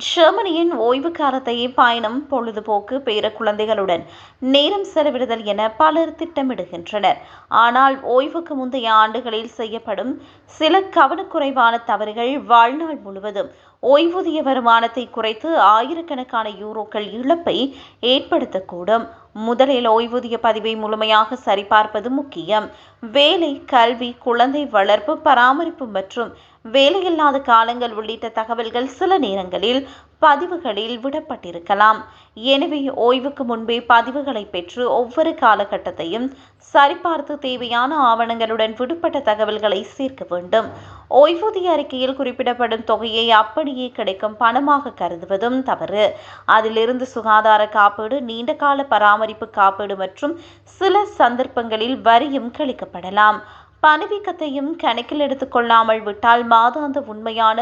ஜெர்மனியின் ஓய்வு காலத்தை பயணம், பொழுதுபோக்கு, பேரக்குழந்தைகளுடன் நேரம் செலவிடுதல் என பலர் திட்டமிடுகின்றனர். ஆனால் ஓய்வுக்கு முந்தைய ஆண்டுகளில் செய்யப்படும் சில கவனக்குறைவான தவறுகள் வாழ்நாள் முழுவதும் ஓய்வூதிய வருமானத்தை குறைத்து ஆயிரக்கணக்கான யூரோக்கள் இழப்பை ஏற்படுத்தக்கூடும். முதலில் ஓய்வூதிய பதிவை முழுமையாக சரிபார்ப்பது முக்கியம். வேலை, கல்வி, குழந்தை வளர்ப்பு, பராமரிப்பு மற்றும் வேலையில்லாத காலங்கள் உள்ளிட்ட தகவல்கள் சில நேரங்களில் பதிவுகளில் விடப்பட்டிருக்கலாம். எனவே ஓய்வுக்கு முன்பே பதிவுகளை பெற்று ஒவ்வொரு காலகட்டத்தையும் சரிபார்த்து தேவையான ஆவணங்களுடன் விடுபட்ட தகவல்களை சேர்க்க வேண்டும். ஓய்வூதிய அறிக்கையில் குறிப்பிடப்படும் தொகையை அப்படியே கிடைக்கும் பணமாக கருதுவதும் தவறு. அதிலிருந்து சுகாதார காப்பீடு, நீண்டகால பராமரிப்பு காப்பீடு மற்றும் சில சந்தர்ப்பங்களில் வரியும் கழிக்கப்படலாம். பணவீக்கத்தையும் கணக்கில் எடுத்துக் கொள்ளாமல் விட்டால் மாதாந்த உண்மையான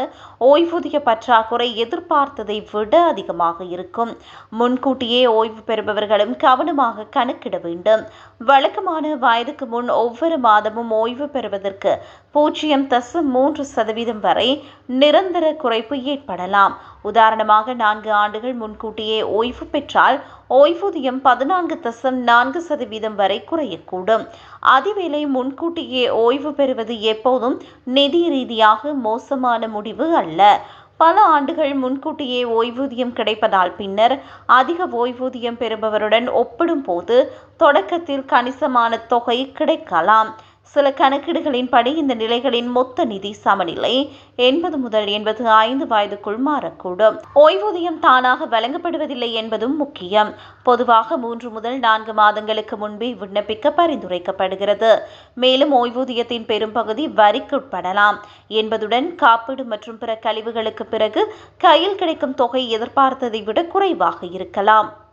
ஓய்வூதிய பற்றாக்குறை எதிர்பார்த்ததை விட அதிகமாக இருக்கும். முன்கூட்டியே ஓய்வு பெறுபவர்களும் கவனமாக கணக்கிட வேண்டும். வழக்கமான வயதுக்கு முன் ஒவ்வொரு மாதமும் ஓய்வு பெறுவதற்கு 0.3% வரை நிரந்தர குறைப்பு ஏற்படலாம். உதாரணமாக 4 ஆண்டுகள் முன்கூட்டியே ஓய்வு பெற்றால் ஓய்வூதியம் 14.4% வரை குறையக்கூடும். அதேவேளை முன்கூட்டியே ஓய்வு பெறுவது எப்போதும் நிதி ரீதியாக மோசமான முடிவு அல்ல. பல ஆண்டுகள் முன்கூட்டியே ஓய்வூதியம் கிடைப்பதால் பின்னர் அதிக ஓய்வூதியம் பெறுபவருடன் ஒப்பிடும்போது தொடக்கத்தில் கணிசமான தொகை கிடைக்கலாம். சில கணக்கீடுகளின்படி இந்த நிலைகளின் மொத்த நிதி சமநிலை 80 முதல் 85 வயதுக்குள் மாறக்கூடும். ஓய்வூதியம் தானாக வழங்கப்படுவதில்லை என்பதும் முக்கியம். பொதுவாக 3 முதல் 4 மாதங்களுக்கு முன்பே விண்ணப்பிக்க பரிந்துரைக்கப்படுகிறது. மேலும் ஓய்வூதியத்தின் பெரும்பகுதி வரிக்குட்படலாம் என்பதுடன் காப்பீடு மற்றும் பிற கழிவுகளுக்கு பிறகு கையில் கிடைக்கும் தொகை எதிர்பார்த்ததை விட குறைவாக இருக்கலாம்.